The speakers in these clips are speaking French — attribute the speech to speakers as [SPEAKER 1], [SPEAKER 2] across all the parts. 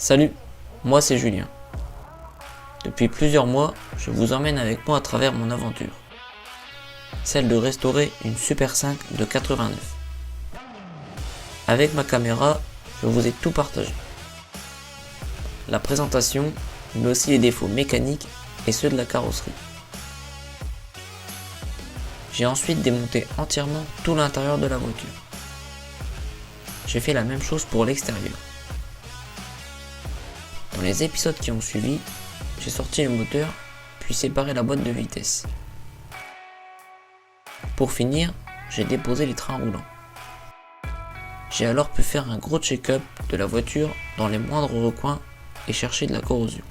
[SPEAKER 1] Salut, moi c'est Julien. Depuis plusieurs mois, je vous emmène avec moi à travers mon aventure. Celle de restaurer une Super 5 de 89. Avec ma caméra, je vous ai tout partagé. La présentation, mais aussi les défauts mécaniques et ceux de la carrosserie. J'ai ensuite démonté entièrement tout l'intérieur de la voiture. J'ai fait la même chose pour l'extérieur. Dans les épisodes qui ont suivi, j'ai sorti le moteur, puis séparé la boîte de vitesse. Pour finir, j'ai déposé les trains roulants. J'ai alors pu faire un gros check-up de la voiture dans les moindres recoins et chercher de la corrosion.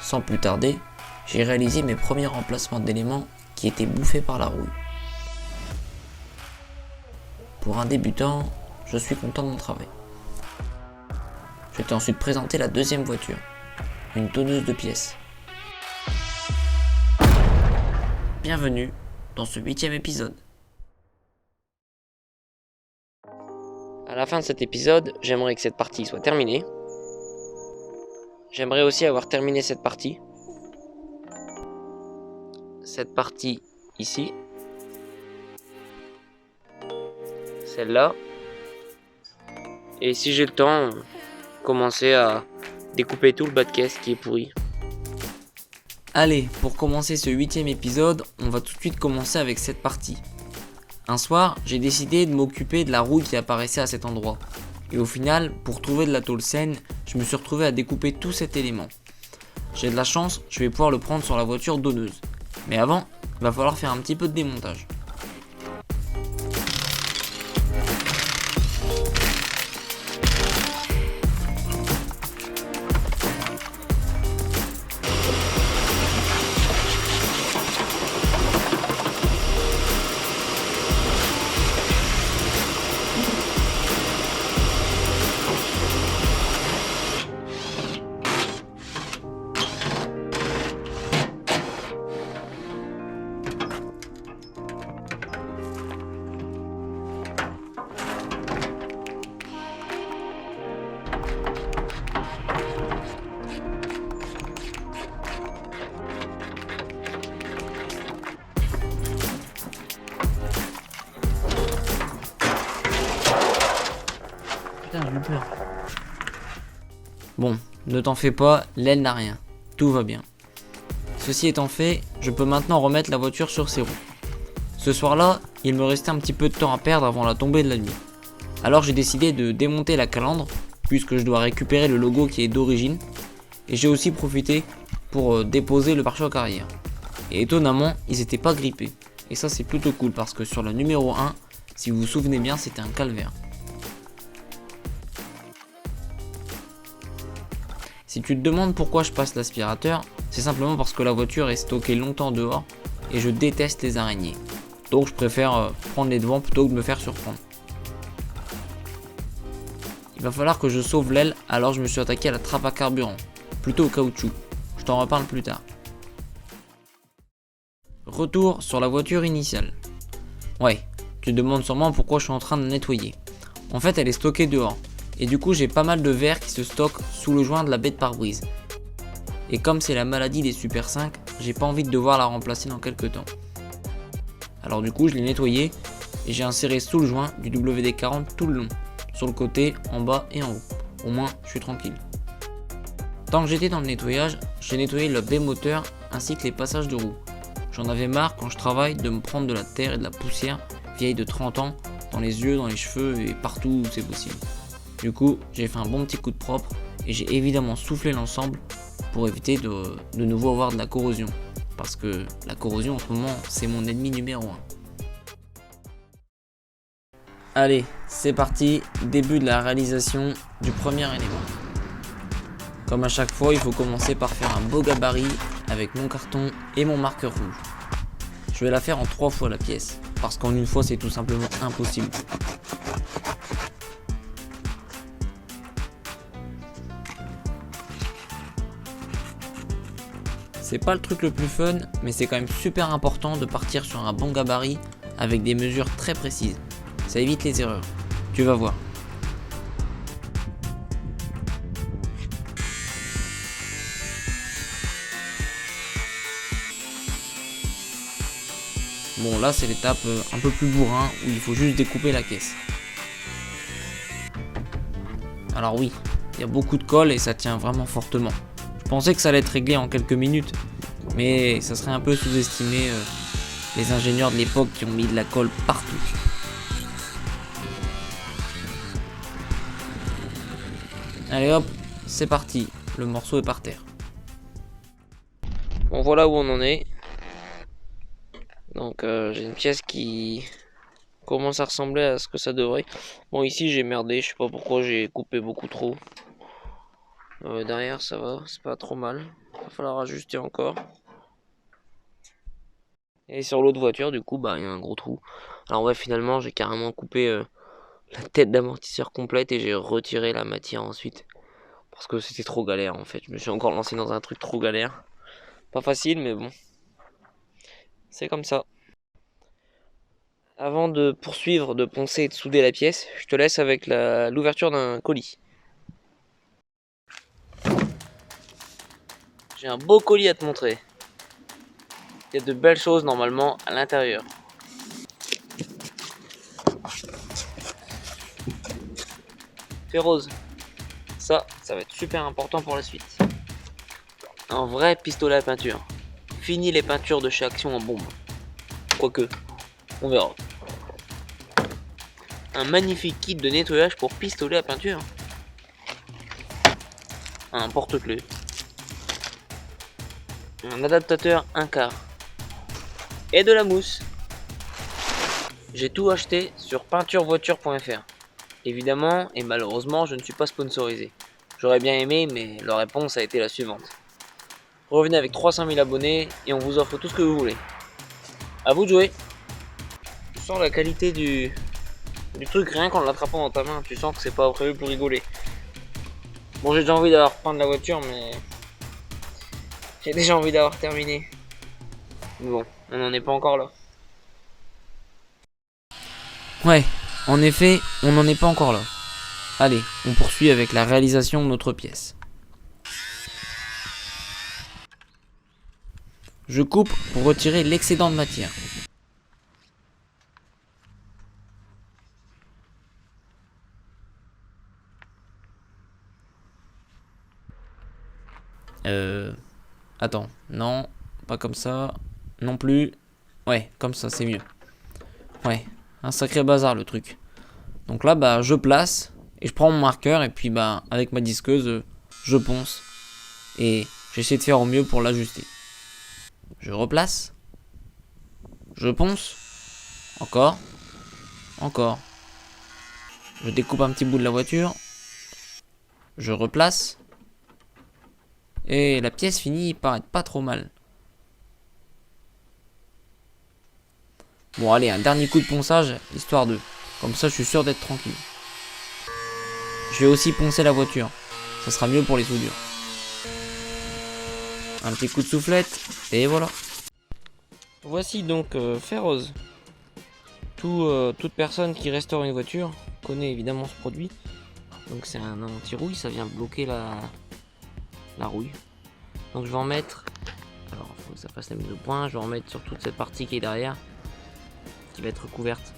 [SPEAKER 1] Sans plus tarder, j'ai réalisé mes premiers remplacements d'éléments qui étaient bouffés par la rouille. Pour un débutant, je suis content de mon travail. Je t'ai ensuite présenté la deuxième voiture, une tonneuse de pièces. Bienvenue dans ce 8e épisode. À la fin de cet épisode, j'aimerais que cette partie soit terminée. J'aimerais aussi avoir terminé cette partie. Cette partie ici. Celle-là. Et si j'ai le temps, commencer à découper tout le bas de caisse qui est pourri. Allez, pour commencer ce 8e épisode, on va tout de suite commencer avec cette partie. Un soir, j'ai décidé de m'occuper de la rouille qui apparaissait à cet endroit. Et au final, pour trouver de la tôle saine, je me suis retrouvé à découper tout cet élément. J'ai de la chance, je vais pouvoir le prendre sur la voiture donneuse. Mais avant, il va falloir faire un petit peu de démontage. Putain, j'ai eu peur. Bon, ne t'en fais pas, l'aile n'a rien. Tout va bien. Ceci étant fait, je peux maintenant remettre la voiture sur ses roues. Ce soir-là, il me restait un petit peu de temps à perdre avant la tombée de la nuit. Alors j'ai décidé de démonter la calandre, puisque je dois récupérer le logo qui est d'origine. Et j'ai aussi profité pour déposer le pare-choc arrière. Et étonnamment, ils n'étaient pas grippés. Et ça c'est plutôt cool, parce que sur la numéro 1, si vous vous souvenez bien, c'était un calvaire. Si tu te demandes pourquoi je passe l'aspirateur, c'est simplement parce que la voiture est stockée longtemps dehors et je déteste les araignées. Donc je préfère prendre les devants plutôt que de me faire surprendre. Il va falloir que je sauve l'aile, alors je me suis attaqué à la trappe à carburant, plutôt au caoutchouc. Je t'en reparle plus tard. Retour sur la voiture initiale. Ouais, tu te demandes sûrement pourquoi je suis en train de la nettoyer. En fait, elle est stockée dehors. Et du coup j'ai pas mal de verre qui se stocke sous le joint de la baie de pare-brise. Et comme c'est la maladie des Super 5, j'ai pas envie de devoir la remplacer dans quelques temps. Alors du coup je l'ai nettoyé et j'ai inséré sous le joint du WD-40 tout le long, sur le côté, en bas et en haut. Au moins je suis tranquille. Tant que j'étais dans le nettoyage, j'ai nettoyé le baie moteur ainsi que les passages de roues. J'en avais marre quand je travaille de me prendre de la terre et de la poussière vieille de 30 ans dans les yeux, dans les cheveux et partout où c'est possible. Du coup, j'ai fait un bon petit coup de propre et j'ai évidemment soufflé l'ensemble pour éviter de nouveau avoir de la corrosion. Parce que la corrosion en ce moment, c'est mon ennemi numéro 1. Allez, c'est parti, début de la réalisation du premier élément. Comme à chaque fois, il faut commencer par faire un beau gabarit avec mon carton et mon marqueur rouge. Je vais la faire en 3 fois la pièce, parce qu'en une fois c'est tout simplement impossible. C'est pas le truc le plus fun, mais c'est quand même super important de partir sur un bon gabarit avec des mesures très précises. Ça évite les erreurs. Tu vas voir. Bon, là c'est l'étape un peu plus bourrin où il faut juste découper la caisse. Alors oui, il y a beaucoup de colle et ça tient vraiment fortement. Je pensais que ça allait être réglé en quelques minutes, mais ça serait un peu sous-estimé les ingénieurs de l'époque qui ont mis de la colle partout. Allez hop, c'est parti, le morceau est par terre. Bon, voilà où on en est. Donc j'ai une pièce qui commence à ressembler à ce que ça devrait. Bon, ici j'ai merdé, je sais pas pourquoi j'ai coupé beaucoup trop. Derrière ça va, c'est pas trop mal. Il va falloir ajuster encore. Et sur l'autre voiture, du coup, bah il y a un gros trou. Alors ouais, finalement j'ai carrément coupé la tête d'amortisseur complète et j'ai retiré la matière ensuite. Parce que c'était trop galère en fait. Je me suis encore lancé dans un truc trop galère. Pas facile, mais bon. C'est comme ça. Avant de poursuivre, de poncer et de souder la pièce, je te laisse avec l'ouverture d'un colis. J'ai un beau colis à te montrer. Il y a de belles choses normalement à l'intérieur. Féroze, ça va être super important pour la suite. Un vrai pistolet à peinture. Fini les peintures de chez Action en bombe. Quoique, on verra. Un magnifique kit de nettoyage pour pistolet à peinture. Un porte-clés. Un adaptateur 1/4. Et de la mousse. J'ai tout acheté sur peinturevoiture.fr. Évidemment et malheureusement, je ne suis pas sponsorisé. J'aurais bien aimé, mais la réponse a été la suivante. Revenez avec 300 000 abonnés et on vous offre tout ce que vous voulez. À vous de jouer. Tu sens la qualité du truc rien qu'en l'attrapant dans ta main. Tu sens que c'est pas prévu pour rigoler. Bon, j'ai déjà envie d'avoir peint de la voiture, mais j'ai déjà envie d'avoir terminé. Mais bon, on n'en est pas encore là. Ouais, en effet, on n'en est pas encore là. Allez, on poursuit avec la réalisation de notre pièce. Je coupe pour retirer l'excédent de matière. Attends, non, pas comme ça, non plus. Ouais, comme ça, c'est mieux. Ouais, un sacré bazar le truc. Donc là, bah, je place et je prends mon marqueur et puis bah, avec ma disqueuse, je ponce et j'essaie de faire au mieux pour l'ajuster. Je replace, je ponce, encore, encore. Je découpe un petit bout de la voiture, je replace. Et la pièce finit par être pas trop mal. Bon allez, un dernier coup de ponçage, histoire de... Comme ça je suis sûr d'être tranquille. Je vais aussi poncer la voiture. Ça sera mieux pour les soudures. Un petit coup de soufflette, et voilà. Voici donc Féroze. Toute personne qui restaure une voiture connaît évidemment ce produit. Donc c'est un anti-rouille, ça vient bloquer la rouille. Donc je vais en mettre, alors il faut que ça fasse la mise au point, je vais en mettre sur toute cette partie qui est derrière, qui va être couverte.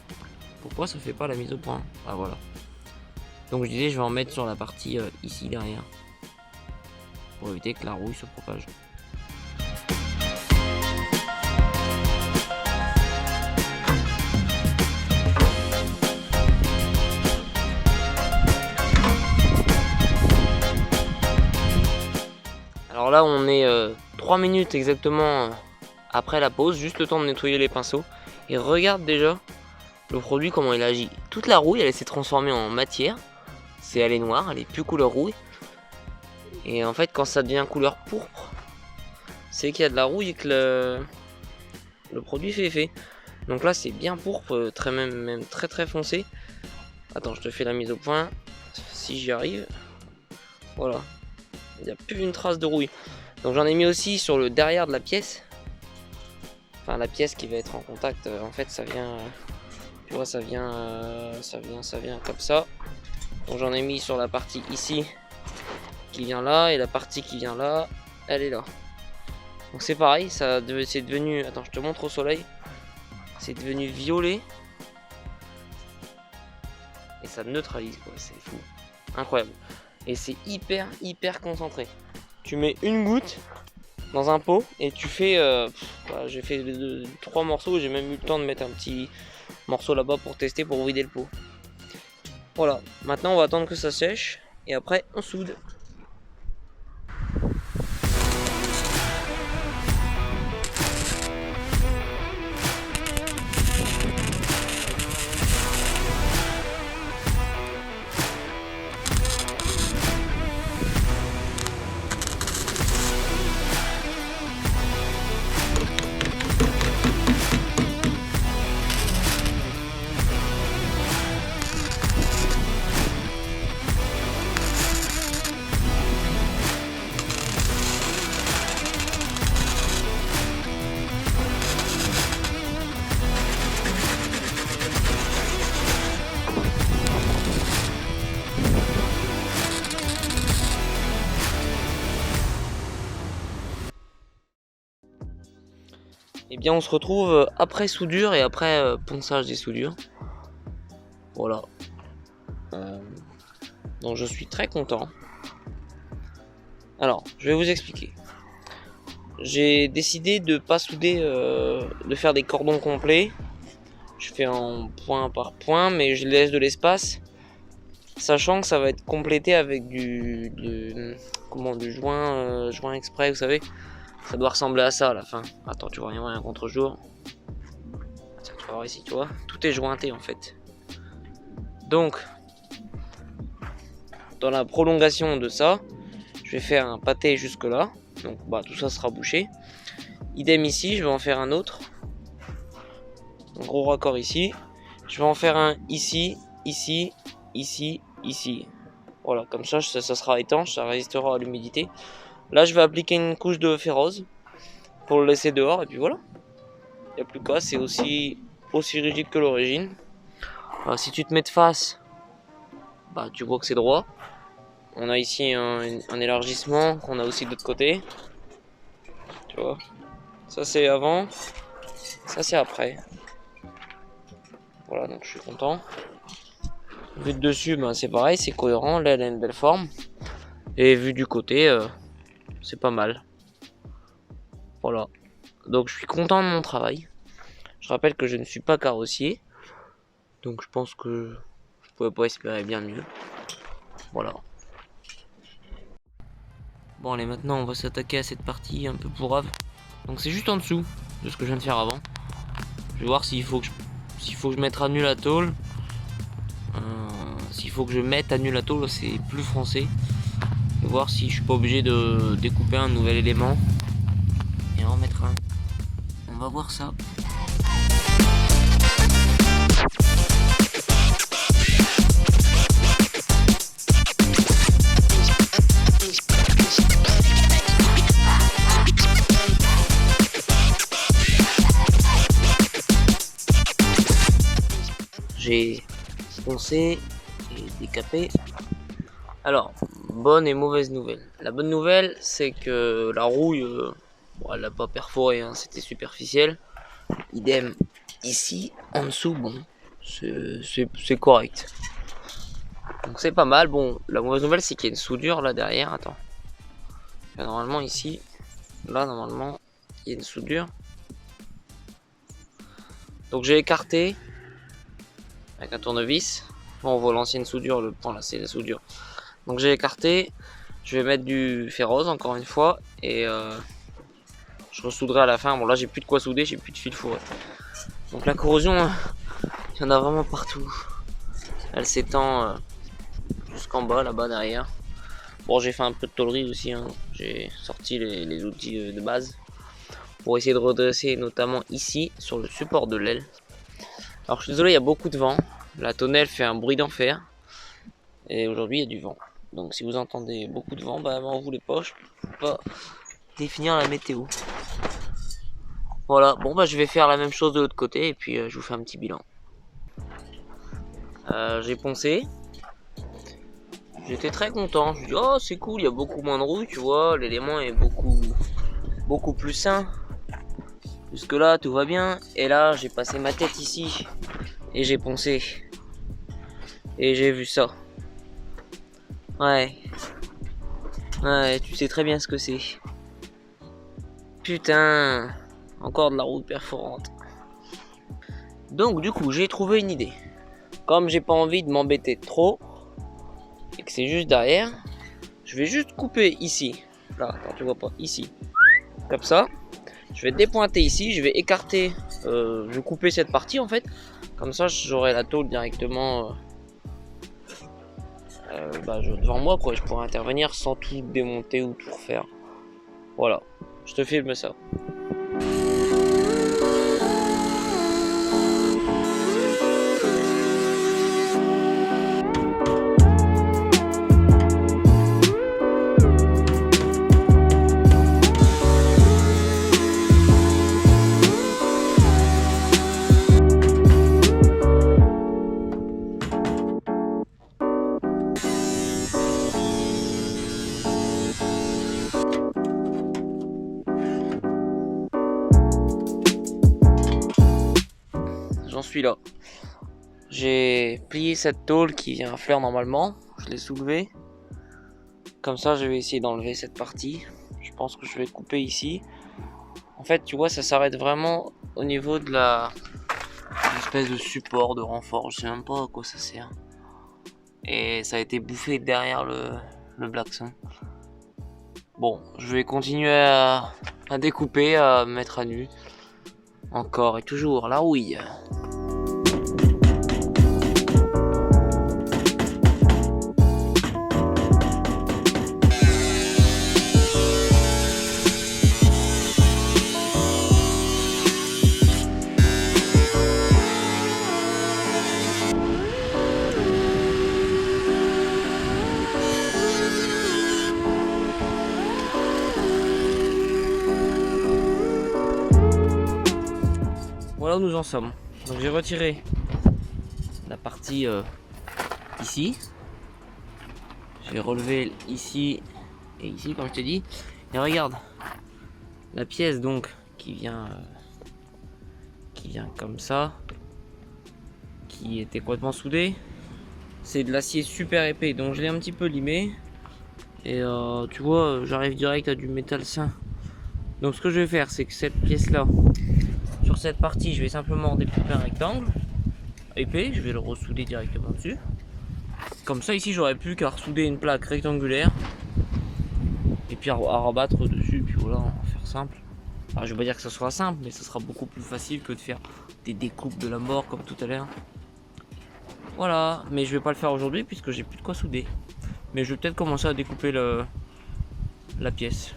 [SPEAKER 1] Pourquoi ça fait pas la mise au point? Ah voilà. Donc je disais, je vais en mettre sur la partie ici derrière, pour éviter que la rouille se propage. Alors là on est 3 minutes exactement après la pause, juste le temps de nettoyer les pinceaux. Et regarde déjà le produit comment il agit. Toute la rouille elle s'est transformée en matière. Elle est noire, elle est plus couleur rouille. Et en fait quand ça devient couleur pourpre, c'est qu'il y a de la rouille et que le produit fait effet. Donc là c'est bien pourpre, même très très foncé. Attends, je te fais la mise au point, si j'y arrive. Voilà. Il n'y a plus une trace de rouille. Donc j'en ai mis aussi sur le derrière de la pièce. Enfin la pièce qui va être en contact. En fait ça vient. Tu vois ça vient comme ça. Donc j'en ai mis sur la partie ici qui vient là. Et la partie qui vient là, elle est là. Donc c'est pareil, c'est devenu. Attends, je te montre au soleil.
[SPEAKER 2] c'est devenu violet. Et ça neutralise quoi, c'est fou. Incroyable. Et c'est hyper concentré. Tu mets une goutte dans un pot et tu fais... voilà, j'ai fait 3 morceaux, j'ai même eu le temps de mettre un petit morceau là-bas pour tester, pour vider le pot. Voilà, maintenant on va attendre que ça sèche et après on soude. Et bien on se retrouve après soudure et après ponçage des soudures. Voilà. Donc je suis très content. Alors, je vais vous expliquer. J'ai décidé de pas souder, de faire des cordons complets. Je fais en point par point, mais je laisse de l'espace, sachant que ça va être complété avec du joint exprès, vous savez. Ça doit ressembler à ça à la fin. Attends, tu vois rien, un contre-jour. Tiens, tu vas voir ici, tu vois. Tout est jointé en fait. Donc, dans la prolongation de ça, je vais faire un pâté jusque là. Donc, bah, tout ça sera bouché. Idem ici, je vais en faire un autre. Un gros raccord ici. Je vais en faire un ici, ici, ici, ici. Voilà, comme ça sera étanche, ça résistera à l'humidité. Là, je vais appliquer une couche de ferrose pour le laisser dehors et puis voilà. Il n'y a plus qu'à, c'est aussi rigide que l'origine. Si tu te mets de face, bah, tu vois que c'est droit. On a ici un élargissement qu'on a aussi de l'autre côté. Tu vois, ça c'est avant, ça c'est après. Voilà, donc je suis content. Vu de dessus, bah, c'est pareil, c'est cohérent. Là, elle a une belle forme. Et vu du côté, c'est pas mal. Voilà. Donc je suis content de mon travail. Je rappelle que je ne suis pas carrossier. Donc je pense que je pouvais pas espérer bien mieux. Voilà. Bon allez, maintenant on va s'attaquer à cette partie un peu pourrave. Donc c'est juste en dessous de ce que je viens de faire avant. Je vais voir s'il faut que je mette à nu la tôle. S'il faut que je mette à nu la tôle, c'est plus français. Et voir si je suis pas obligé de découper un nouvel élément et en mettre un. On va voir ça. J'ai poncé et décapé. Alors, bonne et mauvaise nouvelle. La bonne nouvelle, c'est que la rouille, bon, elle n'a pas perforé, hein, c'était superficiel. Idem ici, en dessous, bon, c'est correct. Donc c'est pas mal. Bon, la mauvaise nouvelle, c'est qu'il y a une soudure là derrière. Attends. Normalement ici, là normalement, il y a une soudure. Donc j'ai écarté avec un tournevis. Bon, on voit l'ancienne soudure, le point là, c'est la soudure. Donc j'ai écarté. Je vais mettre du ferrose encore une fois et je ressoudrerai à la fin. Bon là j'ai plus de quoi souder, j'ai plus de fil fourré. Donc la corrosion, il y en a vraiment partout. Elle s'étend jusqu'en bas, là-bas derrière. Bon, j'ai fait un peu de tôlerie aussi, hein. J'ai sorti les outils de base pour essayer de redresser, notamment ici sur le support de l'aile. Alors je suis désolé, il y a beaucoup de vent. La tonnelle fait un bruit d'enfer et aujourd'hui il y a du vent. Donc si vous entendez beaucoup de vent, bah m'en voulez pas, je peux pas définir la météo. Voilà, bon bah je vais faire la même chose de l'autre côté et puis je vous fais un petit bilan. J'ai poncé. J'étais très content. Je me dis oh c'est cool, il y a beaucoup moins de rouille, tu vois, l'élément est beaucoup plus sain. Jusque là tout va bien. Et là j'ai passé ma tête ici et j'ai poncé. Et j'ai vu ça. Ouais. Ouais, tu sais très bien ce que c'est. Putain. Encore de la route perforante. Donc du coup j'ai trouvé une idée. Comme j'ai pas envie de m'embêter trop et que c'est juste derrière, je vais juste couper ici. Là, attends, tu vois pas, ici. Comme ça. Je vais dépointer ici, je vais écarter, je vais couper cette partie en fait. Comme ça j'aurai la tôle directement devant moi quoi. Je pourrais intervenir sans tout démonter ou tout refaire. Voilà, je te filme ça. J'en suis là. J'ai plié cette tôle qui vient à fleur normalement. Je l'ai soulevée. Comme ça, je vais essayer d'enlever cette partie. Je pense que je vais couper ici. En fait, tu vois, ça s'arrête vraiment au niveau de l'espèce de support, de renfort. Je sais même pas à quoi ça sert. Et ça a été bouffé derrière le blackson. Bon, je vais continuer à découper, à mettre à nu. Encore et toujours la rouille. Voilà où nous en sommes. Donc j'ai retiré la partie ici. J'ai relevé ici et ici comme je t'ai dit. Et regarde, la pièce donc qui vient comme ça, qui était complètement soudée. C'est de l'acier super épais, donc je l'ai un petit peu limé. Et tu vois, j'arrive direct à du métal sain. Donc ce que je vais faire, c'est que cette pièce là, sur cette partie, je vais simplement découper un rectangle épais, je vais le ressouder directement dessus. Comme ça ici j'aurais plus qu'à ressouder une plaque rectangulaire et puis à rabattre dessus, puis voilà, on va faire simple. Alors, je vais pas dire que ce sera simple, mais ce sera beaucoup plus facile que de faire des découpes de la mort comme tout à l'heure. Voilà, mais je vais pas le faire aujourd'hui puisque j'ai plus de quoi souder. Mais je vais peut-être commencer à découper la pièce.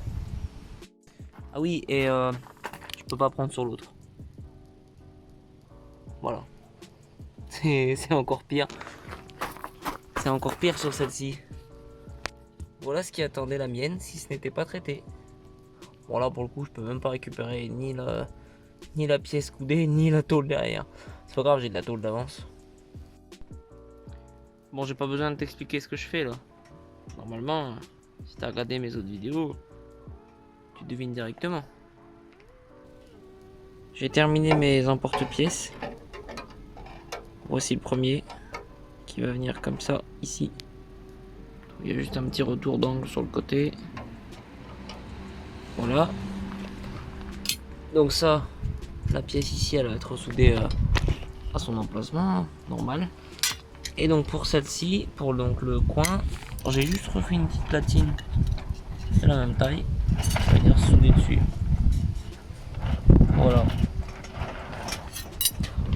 [SPEAKER 2] Ah oui, et je peux pas prendre sur l'autre. Voilà. C'est encore pire. C'est encore pire sur celle-ci. Voilà ce qui attendait la mienne si ce n'était pas traité. Bon là pour le coup je peux même pas récupérer ni la pièce coudée ni la tôle derrière. C'est pas grave, j'ai de la tôle d'avance. Bon, j'ai pas besoin de t'expliquer ce que je fais là. Normalement, si t'as regardé mes autres vidéos, tu devines directement. J'ai terminé mes emporte-pièces. Voici le premier qui va venir comme ça ici. Il y a juste un petit retour d'angle sur le côté. Voilà. Donc ça, la pièce ici, elle va être soudée à son emplacement normal. Et donc pour celle-ci, pour donc le coin, j'ai juste refait une petite platine de la même taille. Ça va venir souder dessus. Voilà.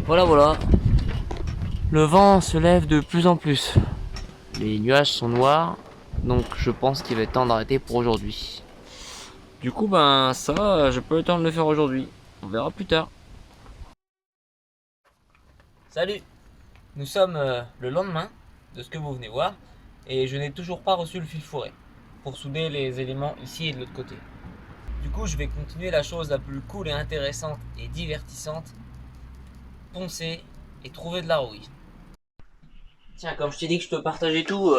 [SPEAKER 2] Voilà. Le vent se lève de plus en plus. Les nuages sont noirs, donc je pense qu'il va être temps d'arrêter pour aujourd'hui. Du coup, ben ça, j'ai pas eu le temps de le faire aujourd'hui. On verra plus tard. Salut! Nous sommes le lendemain de ce que vous venez voir et je n'ai toujours pas reçu le fil fourré pour souder les éléments ici et de l'autre côté. Du coup, je vais continuer la chose la plus cool et intéressante et divertissante, poncer et trouver de la rouille. Tiens, comme je t'ai dit que je te partageais tout,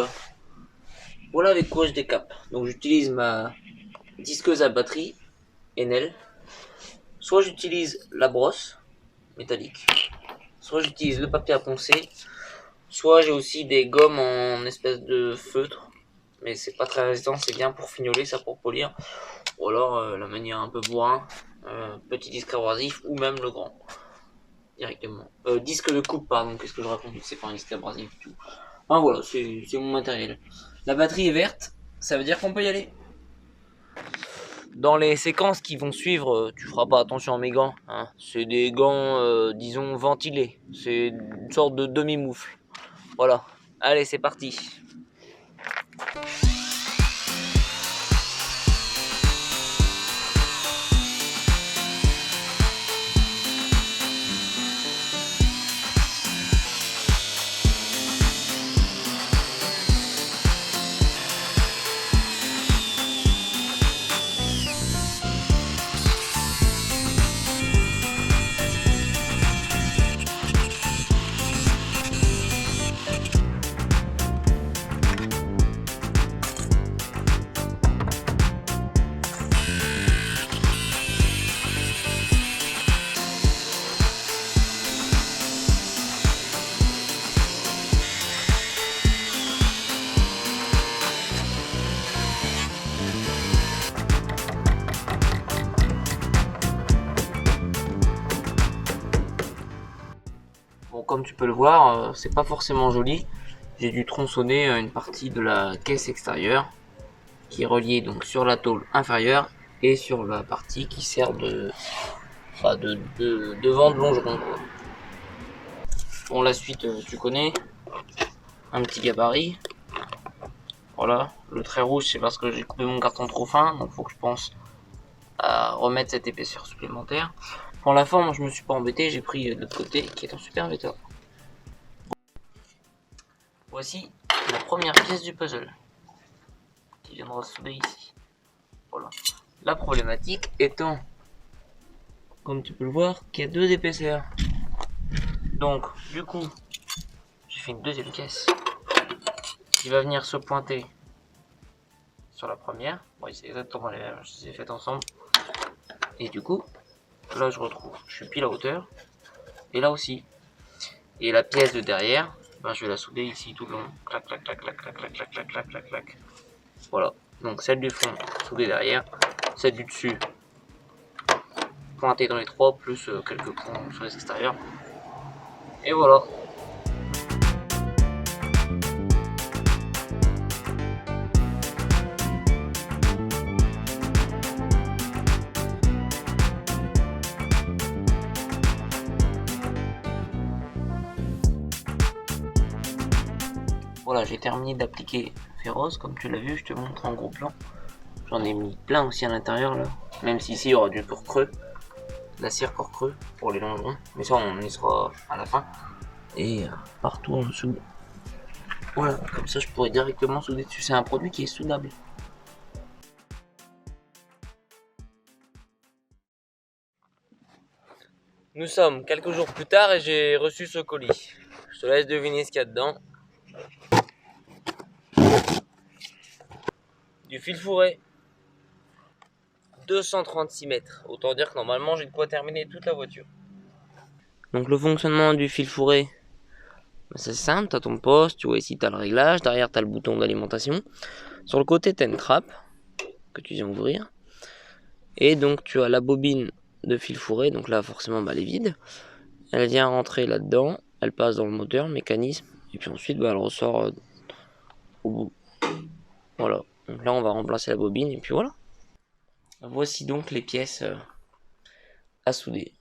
[SPEAKER 2] voilà avec quoi je décape. Donc j'utilise ma disqueuse à batterie Enel. soit j'utilise la brosse métallique, soit j'utilise le papier à poncer, soit j'ai aussi des gommes en espèce de feutre, mais c'est pas très résistant, c'est bien pour fignoler, ça pour polir, ou alors la manière un peu bourrin, petit disque abrasif ou même le grand directement. Disque de coupe, pardon, qu'est-ce que je raconte, c'est pas un disque abrasif du tout. Enfin voilà, c'est mon matériel. La batterie est verte, ça veut dire qu'on peut y aller. Dans les séquences qui vont suivre, tu feras pas attention à mes gants, hein. C'est des gants, disons, ventilés. C'est une sorte de demi-moufle. Voilà. Allez, c'est parti. Bon, comme tu peux le voir, c'est pas forcément joli. J'ai dû tronçonner une partie de la caisse extérieure qui est reliée donc sur la tôle inférieure et sur la partie qui sert de devant de longeron. Bon, la suite, tu connais. Un petit gabarit. Voilà, le trait rouge c'est parce que j'ai coupé mon carton trop fin, donc faut que je pense à remettre cette épaisseur supplémentaire. Pour la forme, je me suis pas embêté, j'ai pris de l'autre côté qui est en super métal. Voici la première pièce du puzzle qui viendra se souder ici. Voilà. La problématique étant, comme tu peux le voir, qu'il y a deux épaisseurs. Donc, du coup, j'ai fait une deuxième pièce qui va venir se pointer sur la première. Oui, c'est exactement les mêmes, je les ai faites ensemble. Et du coup, là je suis pile à hauteur. Et là aussi. Et la pièce de derrière, ben, je vais la souder ici tout le long. Clac, clac, clac, clac, clac, clac, clac, clac, clac, clac, clac. Voilà. Donc celle du fond, soudée derrière. Celle du dessus, pointée dans les trois, plus quelques points sur les extérieurs. Et voilà. Voilà, j'ai terminé d'appliquer Féroce, comme tu l'as vu, je te montre en gros plan. J'en ai mis plein aussi à l'intérieur là, même si ici il y aura du corps creux, de la cire corps creux pour les longerons, mais ça on y sera à la fin. Et partout en dessous, voilà, comme ça je pourrais directement souder dessus, c'est un produit qui est soudable. Nous sommes quelques jours plus tard et j'ai reçu ce colis. Je te laisse deviner ce qu'il y a dedans. Du fil fourré. 236 mètres. Autant dire que normalement j'ai de quoi terminer toute la voiture. Donc le fonctionnement du fil fourré, c'est simple. Tu as ton poste, tu vois ici tu as le réglage. Derrière tu as le bouton d'alimentation. Sur le côté tu as une trappe que tu viens ouvrir. Et donc tu as la bobine de fil fourré. Donc là forcément elle est vide. Elle vient rentrer là-dedans. Elle passe dans le moteur, mécanisme. Et puis ensuite elle ressort au bout. Voilà. Donc là on va remplacer la bobine et puis voilà. Voici donc les pièces à souder.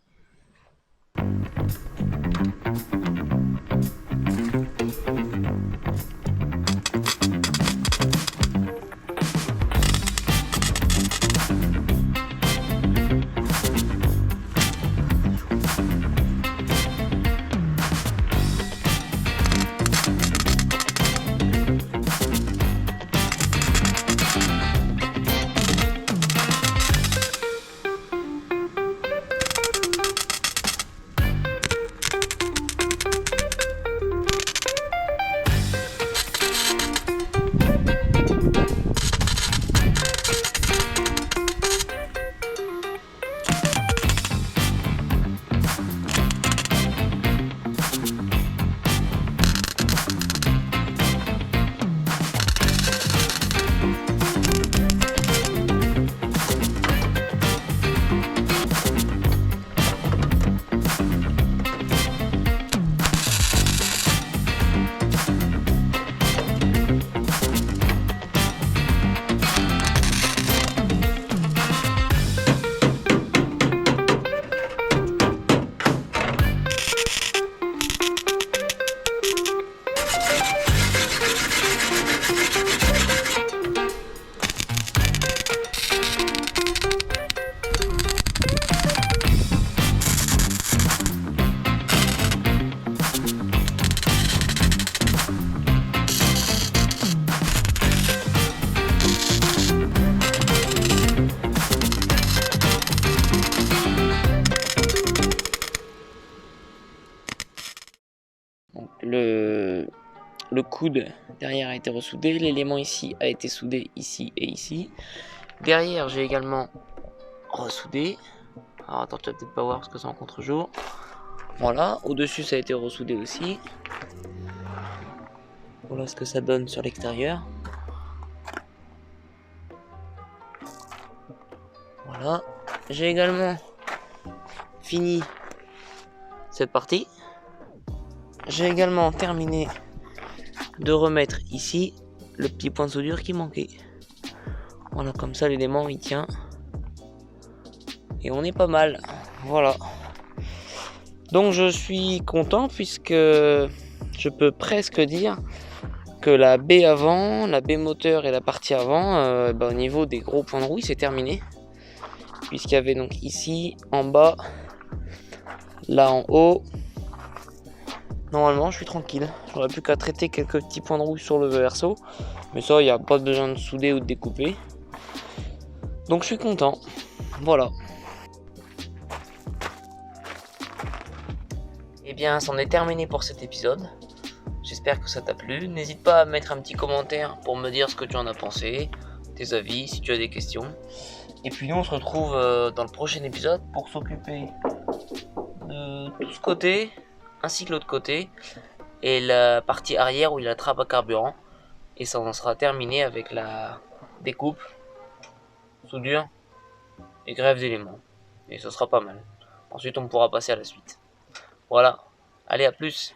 [SPEAKER 2] Donc, le coude derrière a été ressoudé, l'élément ici a été soudé ici et ici. Derrière, j'ai également ressoudé. Alors attends, tu vas peut-être pas voir parce que c'est en contre-jour. Voilà, au-dessus ça a été ressoudé aussi. Voilà ce que ça donne sur l'extérieur. Voilà, j'ai également fini cette partie. J'ai également terminé de remettre ici le petit point de soudure qui manquait. Voilà, comme ça l'élément il tient. Et on est pas mal. Voilà. Donc je suis content puisque je peux presque dire que la baie avant, la baie moteur et la partie avant, au niveau des gros points de rouille, c'est terminé. Puisqu'il y avait donc ici, en bas, là en haut. Normalement, je suis tranquille. J'aurais plus qu'à traiter quelques petits points de rouille sur le verso. Mais ça, il n'y a pas besoin de souder ou de découper. Donc je suis content. Voilà. Et bien, c'en est terminé pour cet épisode. J'espère que ça t'a plu. N'hésite pas à mettre un petit commentaire pour me dire ce que tu en as pensé, tes avis, si tu as des questions. Et puis nous, on se retrouve dans le prochain épisode pour s'occuper de tout ce côté, ainsi que l'autre côté, et la partie arrière où il y a la trappe à carburant. Et ça en sera terminé avec la découpe, soudure et greffe d'éléments. Et ça sera pas mal. Ensuite, on pourra passer à la suite. Voilà. Allez, à plus.